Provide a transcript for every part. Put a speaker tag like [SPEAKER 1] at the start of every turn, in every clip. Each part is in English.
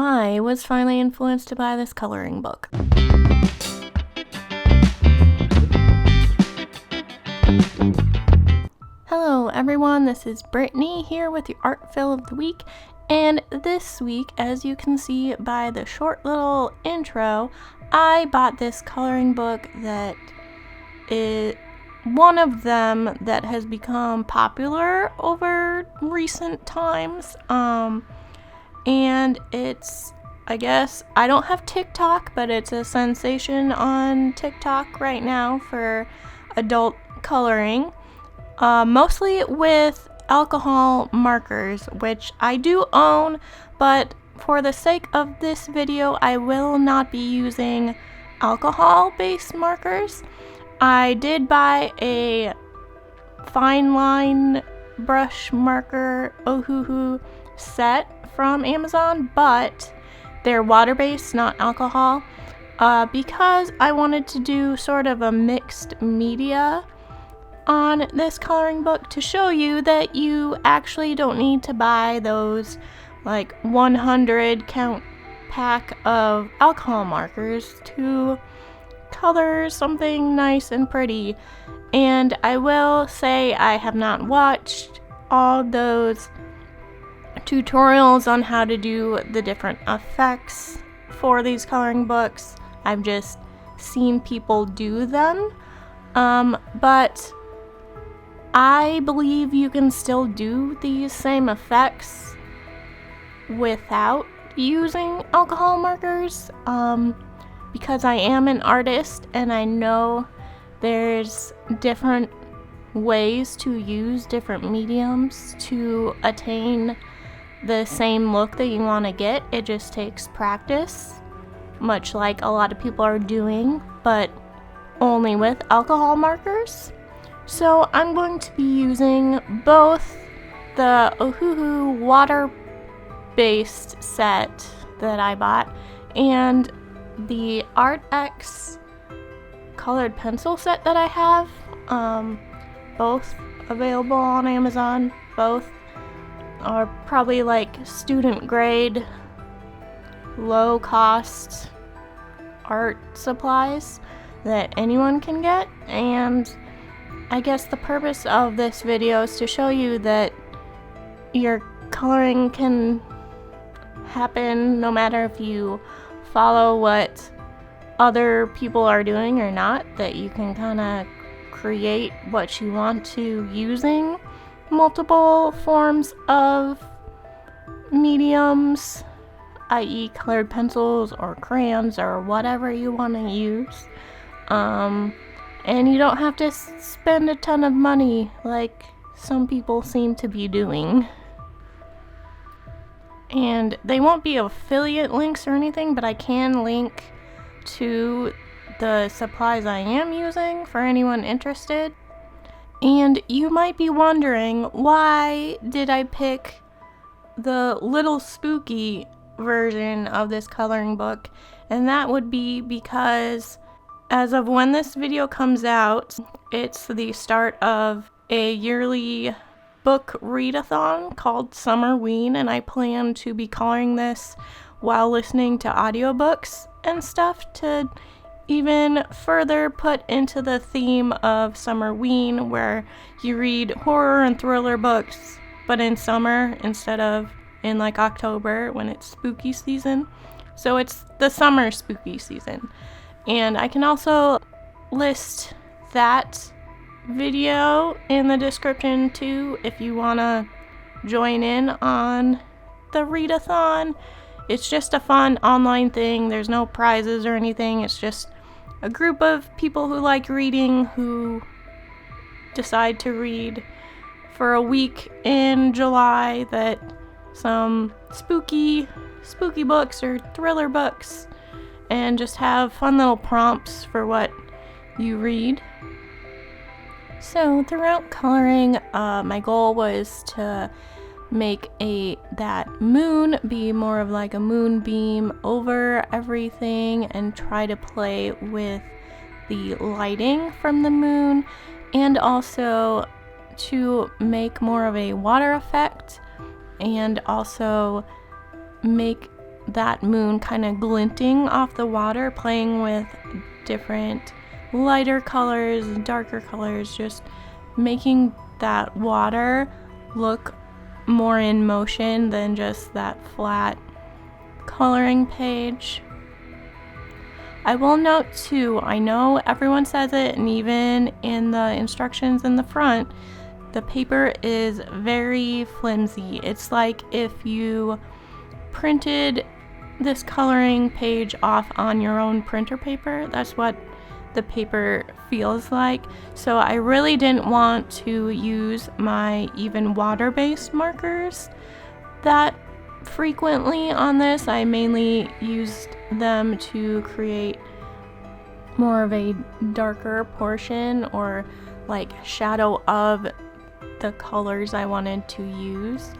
[SPEAKER 1] I was finally influenced to buy this coloring book. Hello everyone, this is Brittany here with your art fill of the week, and this week, as you can see by the short little intro, I bought this coloring book that is one of them that has become popular over recent times, and it's, I guess, I don't have TikTok, but it's a sensation on TikTok right now for adult coloring, mostly with alcohol markers, which I do own, but for the sake of this video, I will not be using alcohol-based markers. I did buy a fine line brush marker Ohuhu set from Amazon, but they're water-based, not alcohol, because I wanted to do sort of a mixed media on this coloring book to show you that you actually don't need to buy those like 100 count pack of alcohol markers to color something nice and pretty. And I will say I have not watched all those tutorials on how to do the different effects for these coloring books. I've just seen people do them, but I believe you can still do these same effects without using alcohol markers, because I am an artist and I know there's different ways to use different mediums to attain the same look that you want to get. It just takes practice, much like a lot of people are doing, but only with alcohol markers. So I'm going to be using both the Ohuhu water-based set that I bought and the Arrtx colored pencil set that I have, both available on Amazon. Both are probably like student grade, low cost art supplies that anyone can get, and I guess the purpose of this video is to show you that your coloring can happen no matter if you follow what other people are doing or not, that you can kind of create what you want to using multiple forms of mediums, i.e. colored pencils or crayons or whatever you want to use. And you don't have to spend a ton of money like some people seem to be doing. And they won't be affiliate links or anything, but I can link to the supplies I am using for anyone interested. And you might be wondering, why did I pick the little spooky version of this coloring book? And that would be because as of when this video comes out, it's the start of a yearly book read-a-thon called Summerween, and I plan to be coloring this while listening to audiobooks and stuff to even further put into the theme of Summerween, where you read horror and thriller books, but in summer instead of in like October when it's spooky season. So it's the summer spooky season. And I can also list that video in the description too if you want to join in on the read-a-thon. It's just a fun online thing. There's no prizes or anything. It's just a group of people who like reading who decide to read for a week in July that some spooky books or thriller books, and just have fun little prompts for what you read. So throughout coloring, my goal was to make that moon be more of like a moonbeam over everything, and try to play with the lighting from the moon, and also to make more of a water effect, and also make that moon kind of glinting off the water, playing with different lighter colors and darker colors, just making that water look more in motion than just that flat coloring page. I will note too, I know everyone says it, and even in the instructions in the front, the paper is very flimsy. It's like if you printed this coloring page off on your own printer paper. That's what the paper feels like. So I really didn't want to use my even water-based markers that frequently on this. I mainly used them to create more of a darker portion, or like shadow of the colors I wanted to use,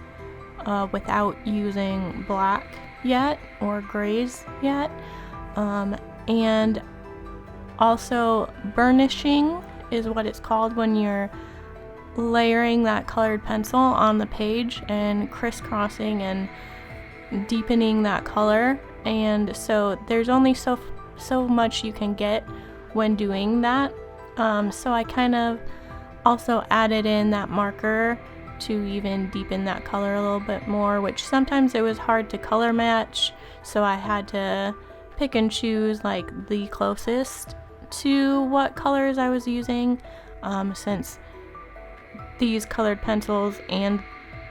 [SPEAKER 1] without using black yet or grays yet. And also burnishing is what it's called when you're layering that colored pencil on the page and crisscrossing and deepening that color. And so there's only so much you can get when doing that. So I kind of also added in that marker to even deepen that color a little bit more, which sometimes it was hard to color match, so I had to pick and choose like the closest to what colors I was using, since these colored pencils and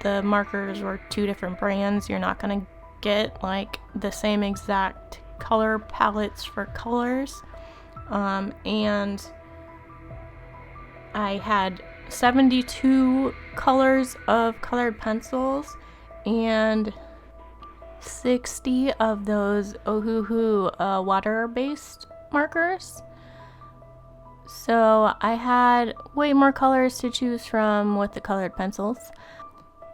[SPEAKER 1] the markers were two different brands. You're not gonna get like the same exact color palettes for colors. And I had 72 colors of colored pencils and 60 of those Ohuhu water-based markers. So I had way more colors to choose from with the colored pencils.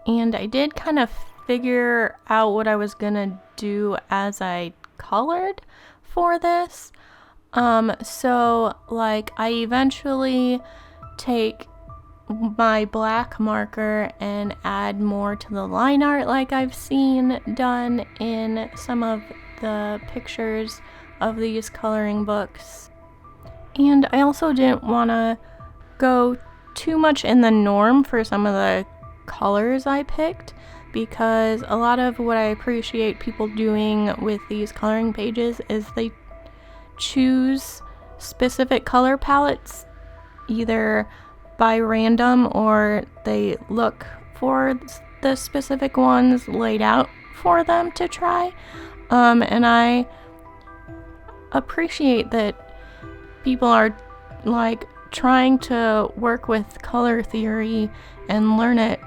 [SPEAKER 1] And I did kind of figure out what I was gonna do as I colored for this. So like I eventually take my black marker and add more to the line art like I've seen done in some of the pictures of these coloring books. And I also didn't want to go too much in the norm for some of the colors I picked, because a lot of what I appreciate people doing with these coloring pages is they choose specific color palettes either by random, or they look for the specific ones laid out for them to try. And I appreciate that people are like trying to work with color theory and learn it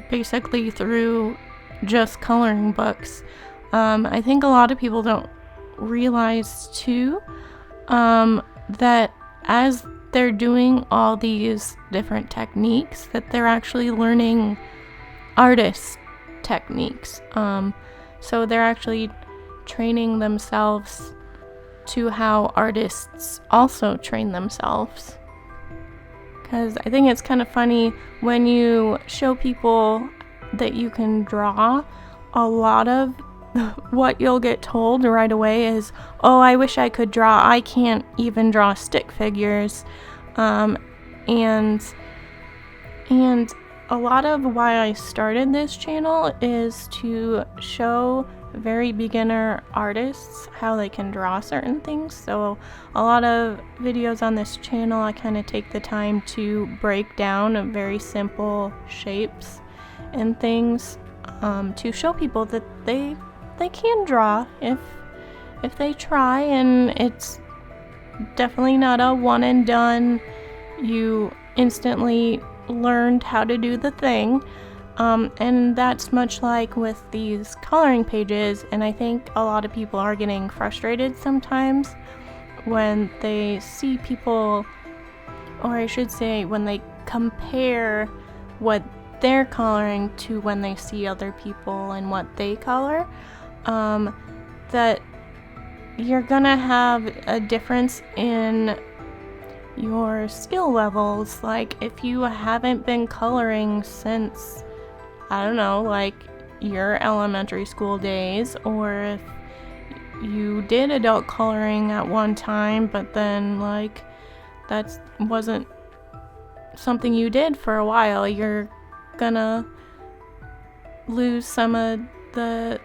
[SPEAKER 1] basically through just coloring books. I think a lot of people don't realize too, that as they're doing all these different techniques, that they're actually learning artist techniques. So they're actually training themselves to how artists also train themselves. Because I think it's kind of funny when you show people that you can draw, a lot of what you'll get told right away is, oh, I wish I could draw. I can't even draw stick figures. And a lot of why I started this channel is to show very beginner artists how they can draw certain things. So a lot of videos on this channel, I kind of take the time to break down very simple shapes and things, to show people that they can draw if they try, and it's definitely not a one and done, you instantly learned how to do the thing. And that's much like with these coloring pages, and I think a lot of people are getting frustrated sometimes when they see people, or I should say when they compare what they're coloring to when they see other people and what they color, that you're gonna have a difference in your skill levels. Like if you haven't been coloring since, I don't know, like your elementary school days, or if you did adult coloring at one time, but then like that wasn't something you did for a while, you're gonna lose some of the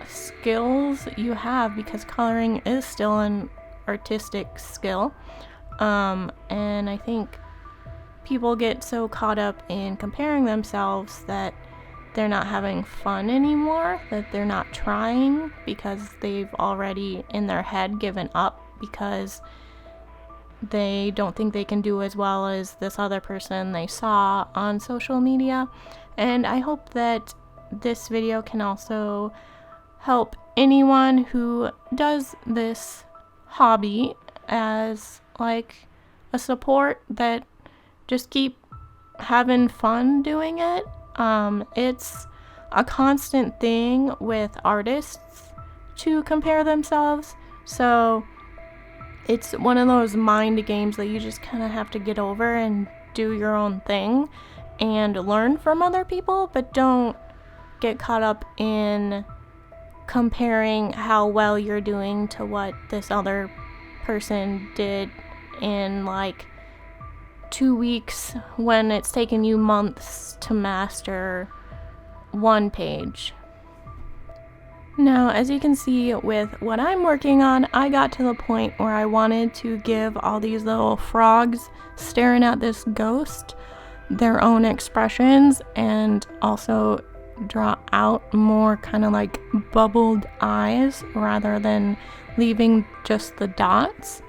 [SPEAKER 1] skills you have, because coloring is still an artistic skill. And I think people get so caught up in comparing themselves that they're not having fun anymore, that they're not trying, because they've already in their head given up because they don't think they can do as well as this other person they saw on social media. And I hope that this video can also help anyone who does this hobby as like a support, that just keep having fun doing it. It's a constant thing with artists to compare themselves, so it's one of those mind games that you just kind of have to get over and do your own thing and learn from other people, but don't get caught up in comparing how well you're doing to what this other person did in like 2 weeks when it's taken you months to master one page. Now, as you can see with what I'm working on, I got to the point where I wanted to give all these little frogs staring at this ghost their own expressions, and also draw out more kind of like bubbled eyes rather than leaving just the dots.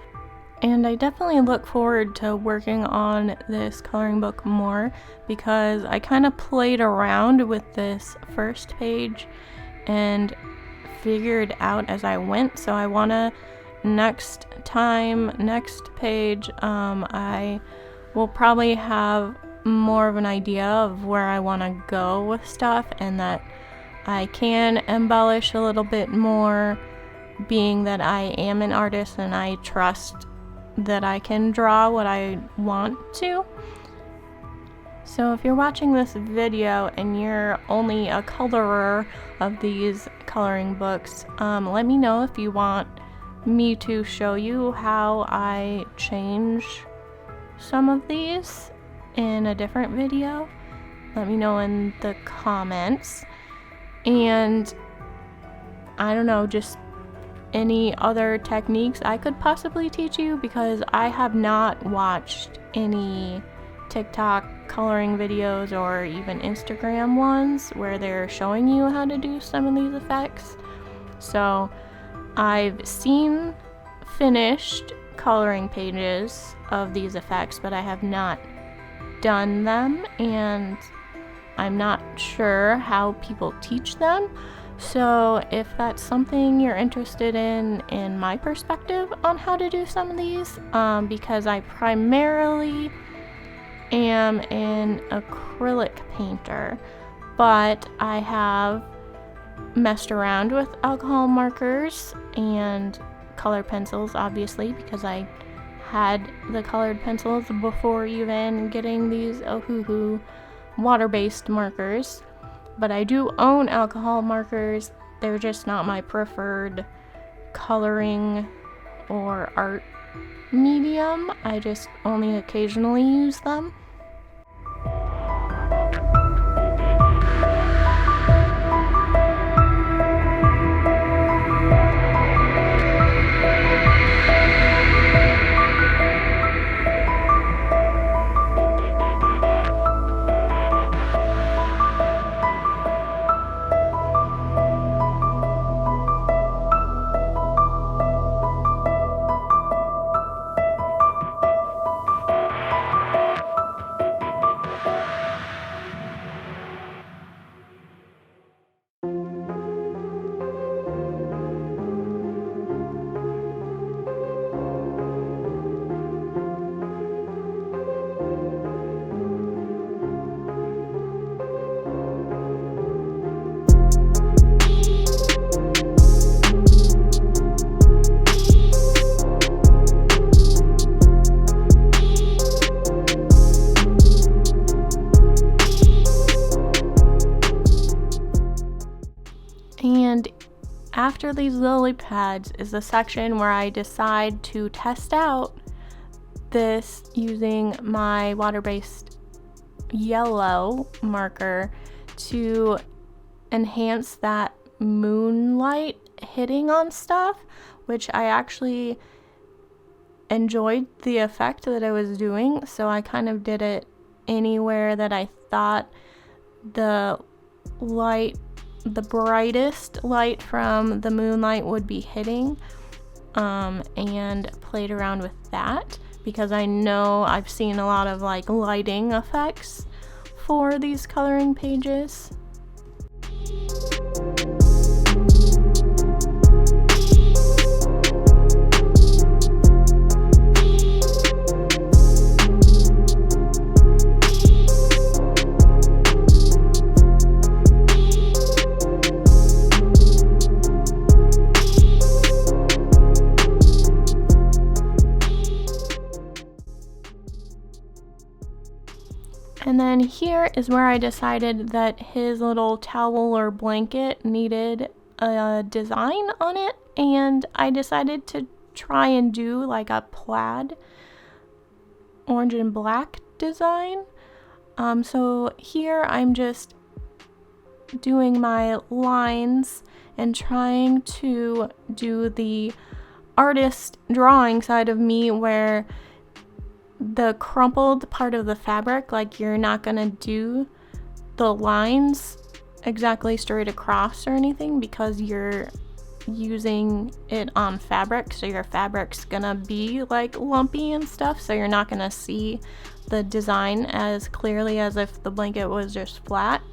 [SPEAKER 1] And I definitely look forward to working on this coloring book more, because I kind of played around with this first page and figured out as I went. So I want to next page, I will probably have more of an idea of where I want to go with stuff, and that I can embellish a little bit more, being that I am an artist and I trust that I can draw what I want to. So if you're watching this video and you're only a colorer of these coloring books, let me know if you want me to show you how I change some of these in a different video. Let me know in the comments. And I don't know, just any other techniques I could possibly teach you, because I have not watched any TikTok coloring videos or even Instagram ones where they're showing you how to do some of these effects. So I've seen finished coloring pages of these effects, but I have not done them, and I'm not sure how people teach them. So if that's something you're interested in my perspective on how to do some of these, because I primarily am an acrylic painter, but I have messed around with alcohol markers and color pencils, obviously, because I had the colored pencils before even getting these Ohuhu water-based markers. But I do own alcohol markers. They're just not my preferred coloring or art medium. I just only occasionally use them. after these lily pads is the section where I decide to test out this using my water-based yellow marker to enhance that moonlight hitting on stuff, which I actually enjoyed the effect that I was doing, so I kind of did it anywhere that I thought the brightest light from the moonlight would be hitting, and played around with that because I know I've seen a lot of like lighting effects for these coloring pages. And then here is where I decided that his little towel or blanket needed a design on it, and I decided to try and do like a plaid orange and black design. So here I'm just doing my lines and trying to do the artist drawing side of me, where the crumpled part of the fabric, like you're not gonna do the lines exactly straight across or anything because you're using it on fabric, so your fabric's gonna be like lumpy and stuff, so you're not gonna see the design as clearly as if the blanket was just flat.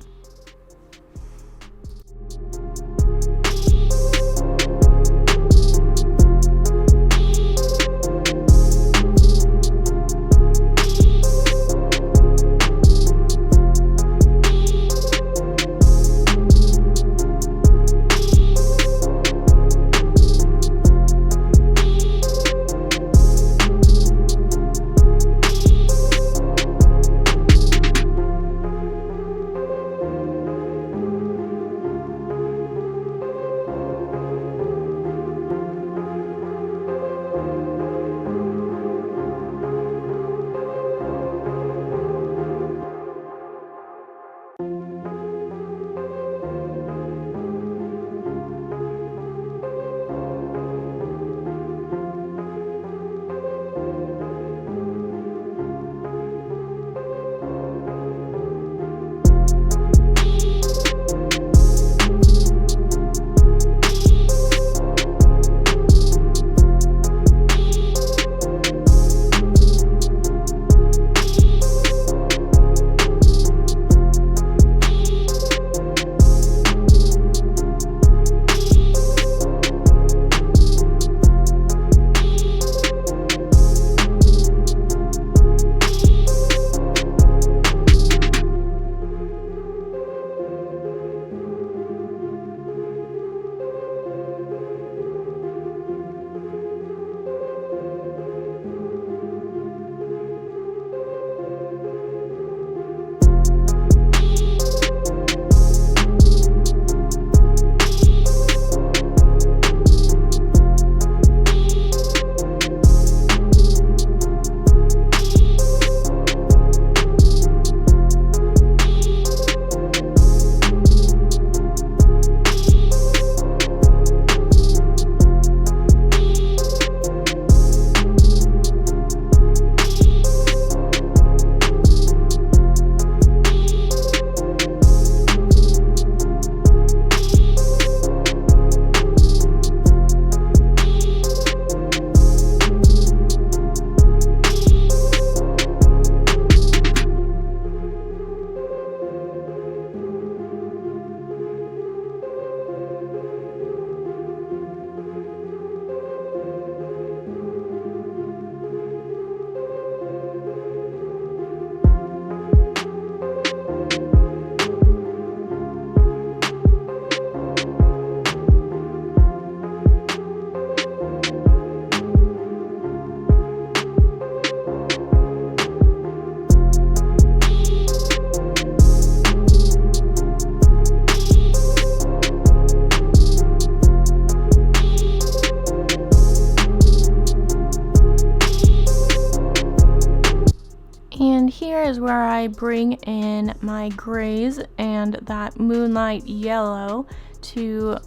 [SPEAKER 1] is where I bring in my grays and that moonlight yellow to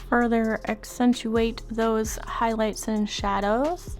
[SPEAKER 1] further accentuate those highlights and shadows.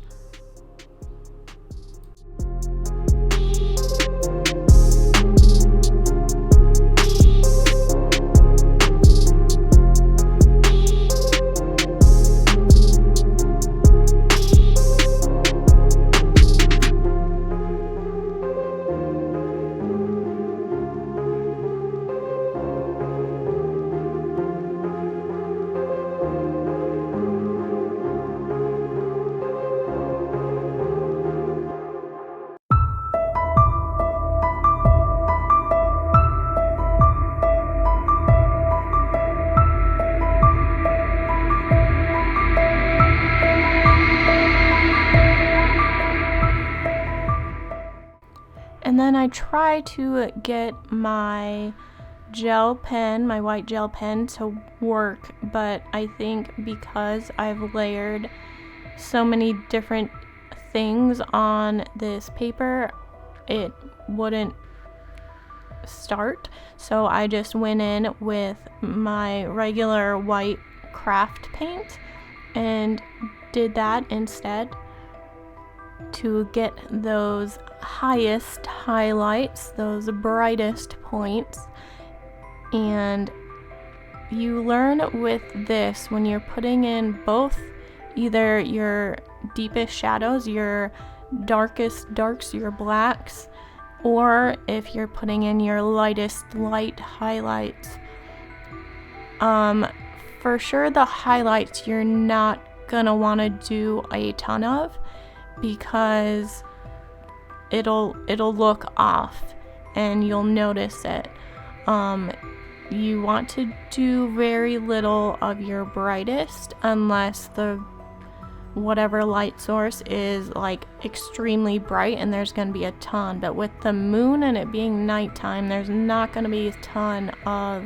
[SPEAKER 1] And then I try to get my gel pen, my white gel pen, to work, but I think because I've layered so many different things on this paper, it wouldn't start. So I just went in with my regular white craft paint and did that instead to get those highest highlights, those brightest points. And you learn with this when you're putting in both either your deepest shadows, your darkest darks, your blacks, or if you're putting in your lightest light highlights. For sure the highlights you're not gonna want to do a ton of, because it'll look off and you'll notice it. You want to do very little of your brightest unless the whatever light source is like extremely bright and there's going to be a ton. But with the moon and it being nighttime, there's not going to be a ton of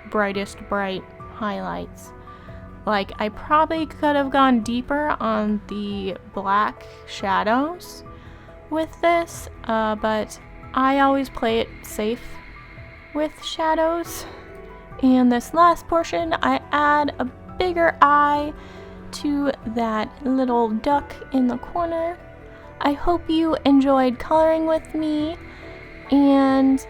[SPEAKER 1] brightest bright highlights. Like, I probably could have gone deeper on the black shadows with this, but I always play it safe with shadows. And this last portion, I add a bigger eye to that little duck in the corner. I hope you enjoyed coloring with me, and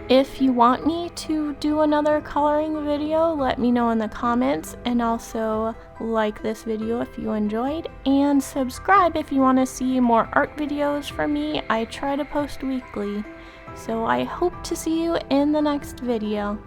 [SPEAKER 1] if you want me to do another coloring video, let me know in the comments, and also like this video if you enjoyed, and subscribe if you want to see more art videos from me. I try to post weekly, so I hope to see you in the next video.